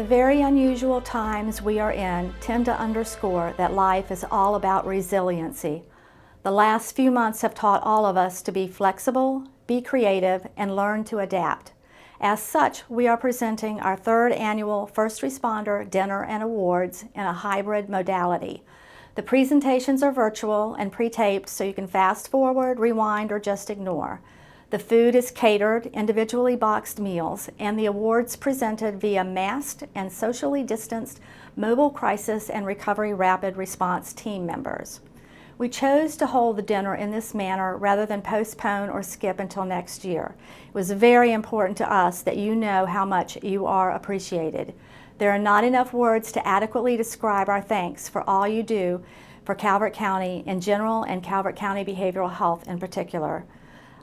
very unusual times we are in tend to underscore that life is all about resiliency. The last few months have taught all of us to be flexible, be creative, and learn to adapt. As such, we are presenting our third annual First Responder Dinner and Awards in a hybrid modality. The presentations are virtual and pre-taped, so you can fast forward, rewind, or just ignore. The food is catered, individually boxed meals, and the awards presented via masked and socially distanced mobile crisis and recovery rapid response team members. We chose to hold the dinner in this manner rather than postpone or skip until next year. It was very important to us that you know how much you are appreciated. There are not enough words to adequately describe our thanks for all you do for Calvert County in general and Calvert County Behavioral Health in particular.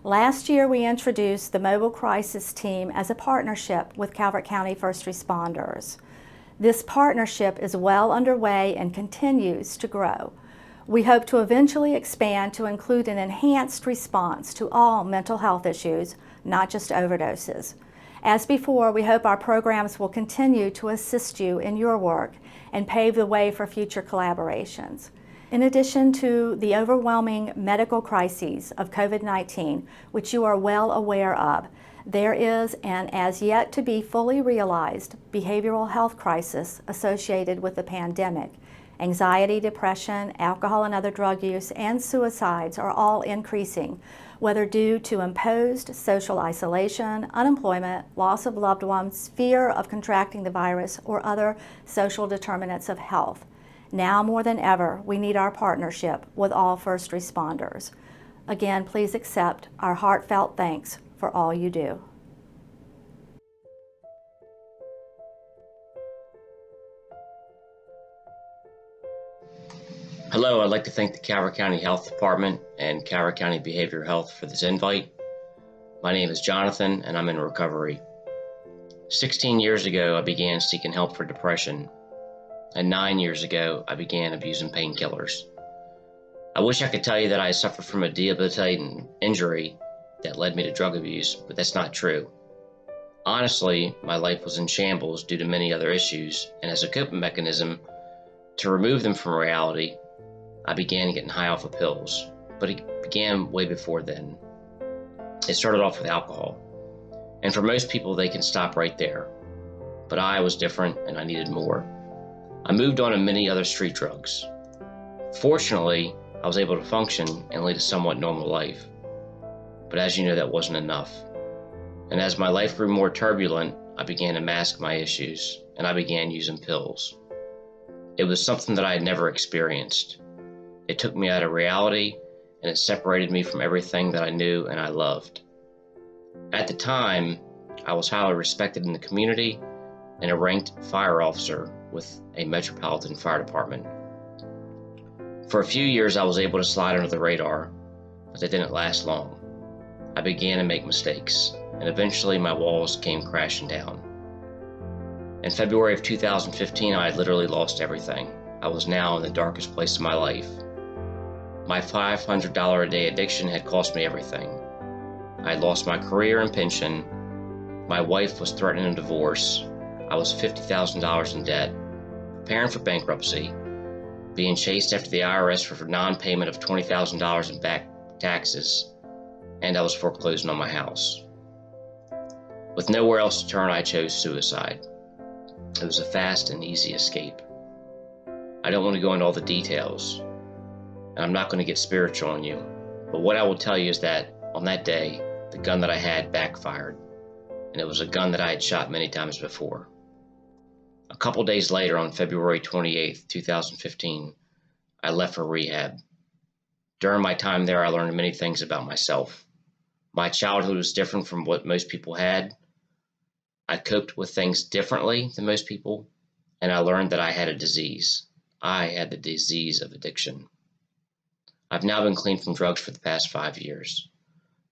Last year, we introduced the Mobile Crisis Team as a partnership with Calvert County First Responders. This partnership is well underway and continues to grow. We hope to eventually expand to include an enhanced response to all mental health issues, not just overdoses. As before, we hope our programs will continue to assist you in your work and pave the way for future collaborations. In addition to the overwhelming medical crises of COVID-19, which you are well aware of, there is an as yet to be fully realized behavioral health crisis associated with the pandemic. Anxiety, depression, alcohol and other drug use, and suicides are all increasing, whether due to imposed social isolation, unemployment, loss of loved ones, fear of contracting the virus, or other social determinants of health. Now more than ever, we need our partnership with all first responders. Again, please accept our heartfelt thanks for all you do. Hello, I'd like to thank the Calvert County Health Department and Calvert County Behavioral Health for this invite. My name is Jonathan and I'm in recovery. 16 years ago, I began seeking help for depression. And 9 years ago, I began abusing painkillers. I wish I could tell you that I suffered from a debilitating injury that led me to drug abuse, but that's not true. Honestly, my life was in shambles due to many other issues, and as a coping mechanism to remove them from reality, I began getting high off of pills, but it began way before then. It started off with alcohol, and for most people, they can stop right there. But I was different and I needed more. I moved on to many other street drugs. Fortunately, I was able to function and lead a somewhat normal life. But as you know, that wasn't enough. And as my life grew more turbulent, I began to mask my issues, and I began using pills. It was something that I had never experienced. It took me out of reality, and it separated me from everything that I knew and I loved. At the time, I was highly respected in the community and a ranked fire officer with a metropolitan fire department. For a few years, I was able to slide under the radar, but that didn't last long. I began to make mistakes, and eventually my walls came crashing down. In February of 2015, I had literally lost everything. I was now in the darkest place of my life. My $500 a day addiction had cost me everything. I had lost my career and pension. My wife was threatening a divorce. I was $50,000 in debt, preparing for bankruptcy, being chased after the IRS for non-payment of $20,000 in back taxes, and I was foreclosing on my house. With nowhere else to turn, I chose suicide. It was a fast and easy escape. I don't want to go into all the details, and I'm not going to get spiritual on you, but what I will tell you is that on that day, the gun that I had backfired, and it was a gun that I had shot many times before. A couple days later, on February 28th, 2015, I left for rehab. During my time there, I learned many things about myself. My childhood was different from what most people had. I coped with things differently than most people, and I learned that I had a disease. I had the disease of addiction. I've now been clean from drugs for the past 5 years.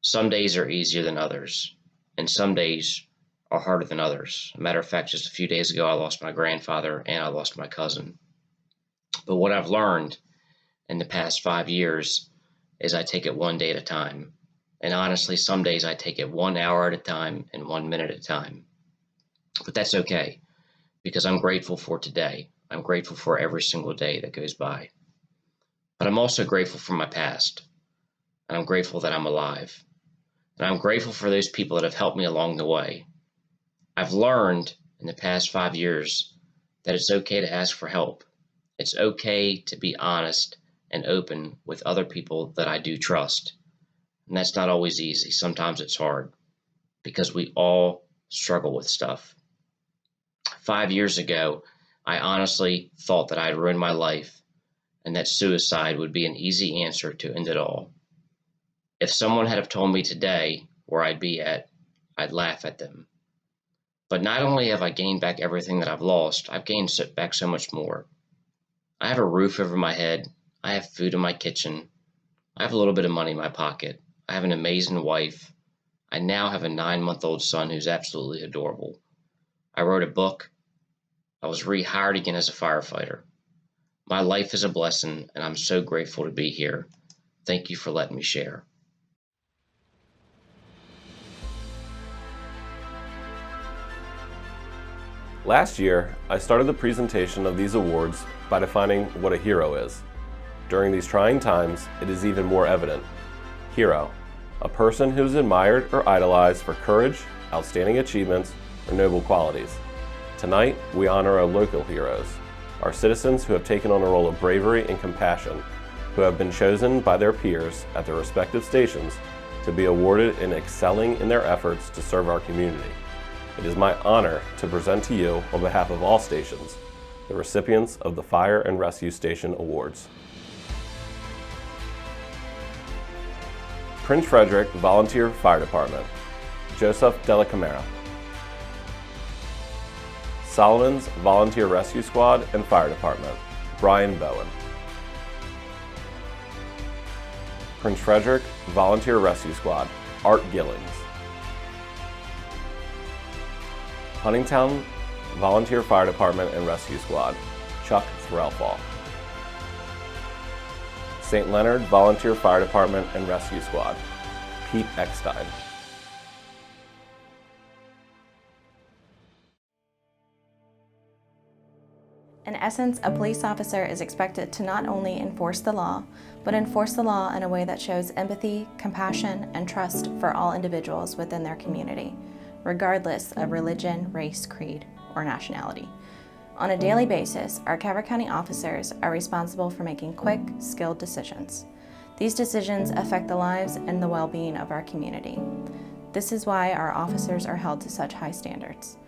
Some days are easier than others, and some days are harder than others. As a matter of fact, just a few days ago, I lost my grandfather and I lost my cousin. But what I've learned in the past 5 years is I take it one day at a time. And honestly, some days I take it 1 hour at a time and 1 minute at a time. But that's okay, because I'm grateful for today. I'm grateful for every single day that goes by. But I'm also grateful for my past, and I'm grateful that I'm alive. And I'm grateful for those people that have helped me along the way. I've learned in the past 5 years that it's okay to ask for help. It's okay to be honest and open with other people that I do trust. And that's not always easy. Sometimes it's hard because we all struggle with stuff. 5 years ago, I honestly thought that I'd ruined my life and that suicide would be an easy answer to end it all. If someone had have told me today where I'd be at, I'd laugh at them. But not only have I gained back everything that I've lost, I've gained back so much more. I have a roof over my head. I have food in my kitchen. I have a little bit of money in my pocket. I have an amazing wife. I now have a 9-month-old son who's absolutely adorable. I wrote a book. I was rehired again as a firefighter. My life is a blessing, and I'm so grateful to be here. Thank you for letting me share. Last year, I started the presentation of these awards by defining what a hero is. During these trying times, it is even more evident. Hero, a person who is admired or idolized for courage, outstanding achievements, or noble qualities. Tonight, we honor our local heroes, our citizens who have taken on a role of bravery and compassion, who have been chosen by their peers at their respective stations to be awarded in excelling in their efforts to serve our community. It is my honor to present to you, on behalf of all stations, the recipients of the Fire and Rescue Station Awards. Prince Frederick Volunteer Fire Department, Joseph Della Camara. Solomon's Volunteer Rescue Squad and Fire Department, Brian Bowen. Prince Frederick Volunteer Rescue Squad, Art Gillings. Huntingtown Volunteer Fire Department and Rescue Squad, Chuck Threlfall. St. Leonard Volunteer Fire Department and Rescue Squad, Pete Eckstein. In essence, a police officer is expected to not only enforce the law, but enforce the law in a way that shows empathy, compassion, and trust for all individuals within their community, regardless of religion, race, creed, or nationality. On a daily basis, our Calvert County officers are responsible for making quick, skilled decisions. These decisions affect the lives and the well-being of our community. This is why our officers are held to such high standards.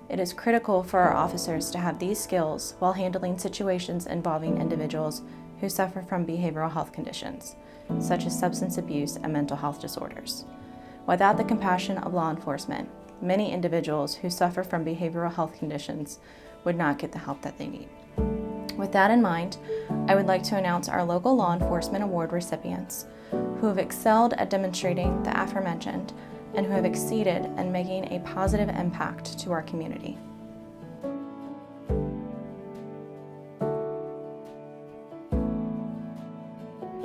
It is critical for our officers to have these skills while handling situations involving individuals who suffer from behavioral health conditions, such as substance abuse and mental health disorders. Without the compassion of law enforcement, many individuals who suffer from behavioral health conditions would not get the help that they need. With that in mind, I would like to announce our local law enforcement award recipients who have excelled at demonstrating the aforementioned and who have exceeded in making a positive impact to our community.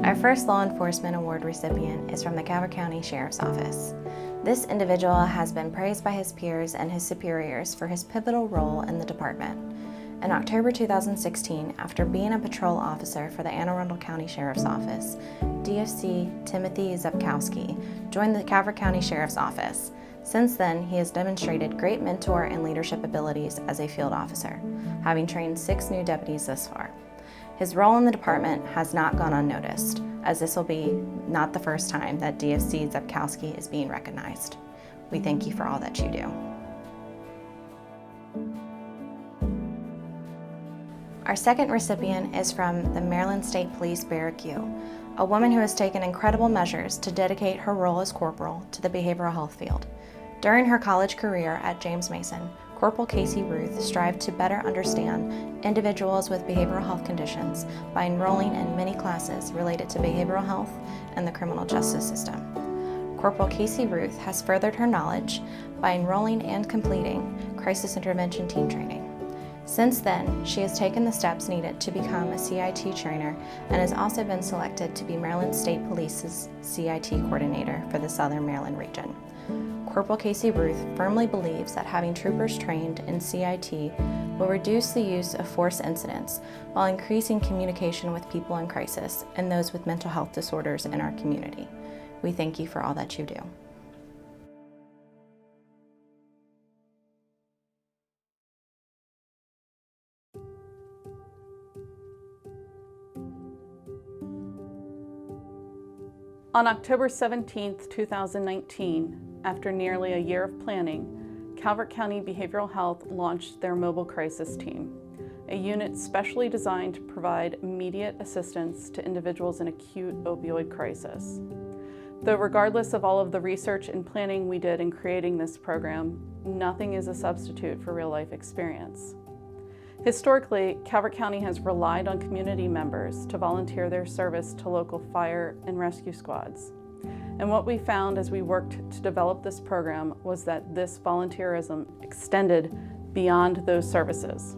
Our first law enforcement award recipient is from the Calvert County Sheriff's Office. This individual has been praised by his peers and his superiors for his pivotal role in the department. In October 2016, after being a patrol officer for the Anne Arundel County Sheriff's Office, DFC Timothy Zepkowski joined the Calvert County Sheriff's Office. Since then, he has demonstrated great mentor and leadership abilities as a field officer, having trained 6 new deputies thus far. His role in the department has not gone unnoticed, as this will be not the first time that DFC Zepkowski is being recognized. We thank you for all that you do. Our second recipient is from the Maryland State Police Barrack U, a woman who has taken incredible measures to dedicate her role as corporal to the behavioral health field. During her college career at James Mason, Corporal Casey Ruth strived to better understand individuals with behavioral health conditions by enrolling in many classes related to behavioral health and the criminal justice system. Corporal Casey Ruth has furthered her knowledge by enrolling and completing crisis intervention team training. Since then, she has taken the steps needed to become a CIT trainer and has also been selected to be Maryland State Police's CIT coordinator for the Southern Maryland region. Corporal Casey Ruth firmly believes that having troopers trained in CIT will reduce the use of force incidents while increasing communication with people in crisis and those with mental health disorders in our community. We thank you for all that you do. On October 17, 2019, after nearly a year of planning, Calvert County Behavioral Health launched their Mobile Crisis Team, a unit specially designed to provide immediate assistance to individuals in acute opioid crisis. Though regardless of all of the research and planning we did in creating this program, nothing is a substitute for real-life experience. Historically, Calvert County has relied on community members to volunteer their service to local fire and rescue squads. And what we found as we worked to develop this program was that this volunteerism extended beyond those services.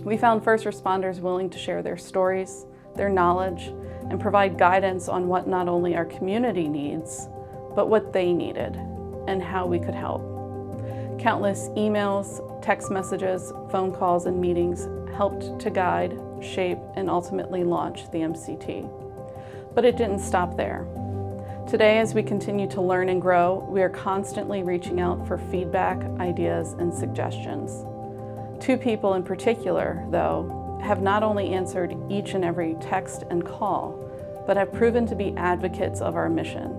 We found first responders willing to share their stories, their knowledge, and provide guidance on what not only our community needs, but what they needed and how we could help. Countless emails, text messages, phone calls, and meetings helped to guide, shape, and ultimately launch the MCT. But it didn't stop there. Today, as we continue to learn and grow, we are constantly reaching out for feedback, ideas, and suggestions. Two people in particular, though, have not only answered each and every text and call, but have proven to be advocates of our mission.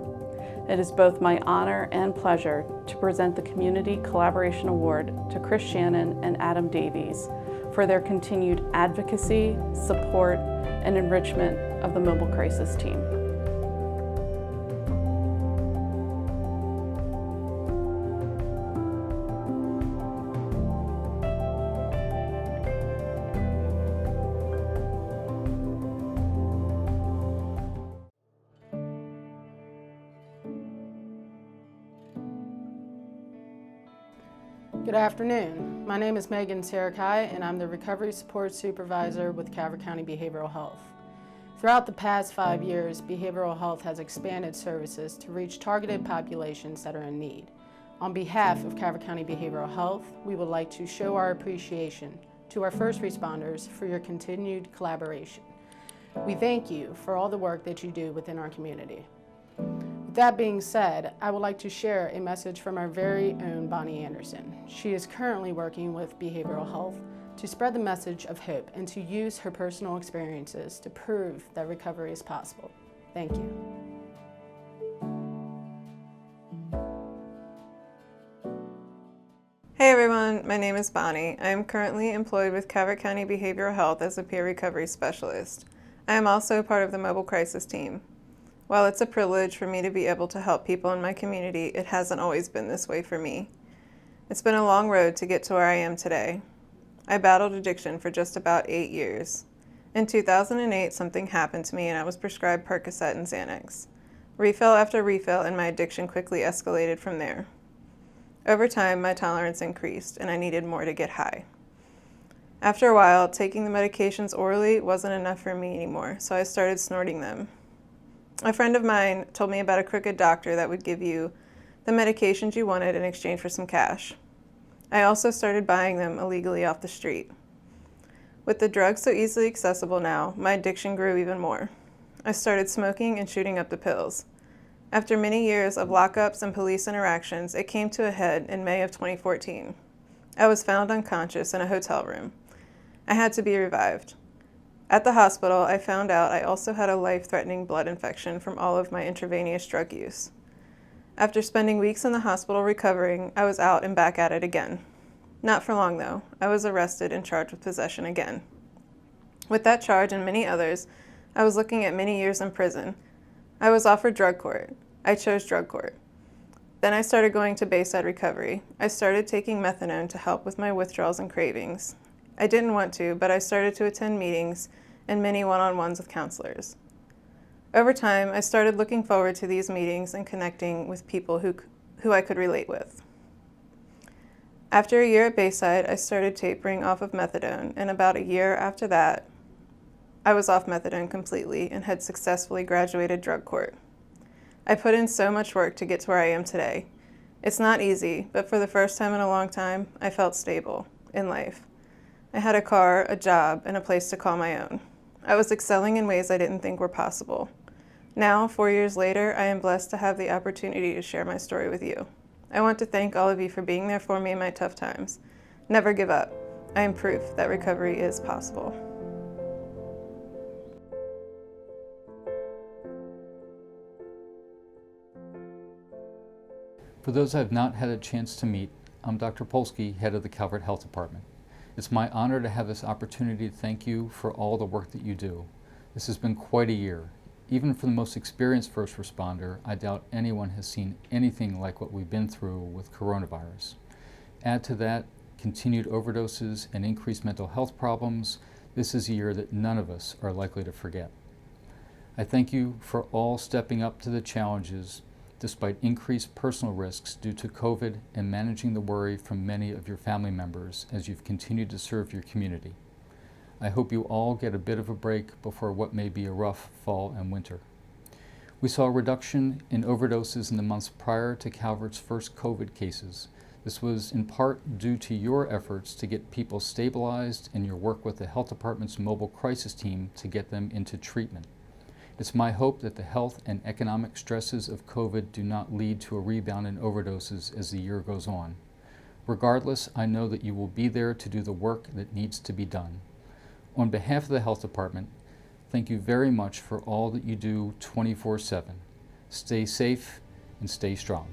It is both my honor and pleasure to present the Community Collaboration Award to Chris Shannon and Adam Davies for their continued advocacy, support, and enrichment of the Mobile Crisis Team. Good afternoon. My name is Megan Sarikaya, and I'm the Recovery Support Supervisor with Calvert County Behavioral Health. Throughout the past 5 years, behavioral health has expanded services to reach targeted populations that are in need. On behalf of Calvert County Behavioral Health, we would like to show our appreciation to our first responders for your continued collaboration. We thank you for all the work that you do within our community. With that being said, I would like to share a message from our very own Bonnie Anderson. She is currently working with behavioral health to spread the message of hope and to use her personal experiences to prove that recovery is possible. Thank you. Hey everyone, my name is Bonnie. I am currently employed with Calvert County Behavioral Health as a peer recovery specialist. I am also part of the Mobile Crisis Team. While it's a privilege for me to be able to help people in my community, it hasn't always been this way for me. It's been a long road to get to where I am today. I battled addiction for just about 8 years. In 2008, something happened to me and I was prescribed Percocet and Xanax. Refill after refill, and my addiction quickly escalated from there. Over time, my tolerance increased and I needed more to get high. After a while, taking the medications orally wasn't enough for me anymore, so I started snorting them. A friend of mine told me about a crooked doctor that would give you the medications you wanted in exchange for some cash. I also started buying them illegally off the street. With the drugs so easily accessible now, my addiction grew even more. I started smoking and shooting up the pills. After many years of lockups and police interactions, it came to a head in May of 2014. I was found unconscious in a hotel room. I had to be revived. At the hospital, I found out I also had a life-threatening blood infection from all of my intravenous drug use. After spending weeks in the hospital recovering, I was out and back at it again. Not for long though. I was arrested and charged with possession again. With that charge and many others, I was looking at many years in prison. I was offered drug court. I chose drug court. Then I started going to Bayside Recovery. I started taking methadone to help with my withdrawals and cravings. I didn't want to, but I started to attend meetings and many one-on-ones with counselors. Over time, I started looking forward to these meetings and connecting with people who I could relate with. After a year at Bayside, I started tapering off of methadone, and about a year after that, I was off methadone completely and had successfully graduated drug court. I put in so much work to get to where I am today. It's not easy, but for the first time in a long time, I felt stable in life. I had a car, a job, and a place to call my own. I was excelling in ways I didn't think were possible. Now, 4 years later, I am blessed to have the opportunity to share my story with you. I want to thank all of you for being there for me in my tough times. Never give up. I am proof that recovery is possible. For those I've not had a chance to meet, I'm Dr. Polsky, head of the Calvert Health Department. It's my honor to have this opportunity to thank you for all the work that you do. This has been quite a year. Even for the most experienced first responder, I doubt anyone has seen anything like what we've been through with coronavirus. Add to that continued overdoses and increased mental health problems. This is a year that none of us are likely to forget. I thank you for all stepping up to the challenges despite increased personal risks due to COVID and managing the worry from many of your family members as you've continued to serve your community. I hope you all get a bit of a break before what may be a rough fall and winter. We saw a reduction in overdoses in the months prior to Calvert's first COVID cases. This was in part due to your efforts to get people stabilized and your work with the health department's mobile crisis team to get them into treatment. It's my hope that the health and economic stresses of COVID do not lead to a rebound in overdoses as the year goes on. Regardless, I know that you will be there to do the work that needs to be done. On behalf of the health department, thank you very much for all that you do 24/7. Stay safe and stay strong.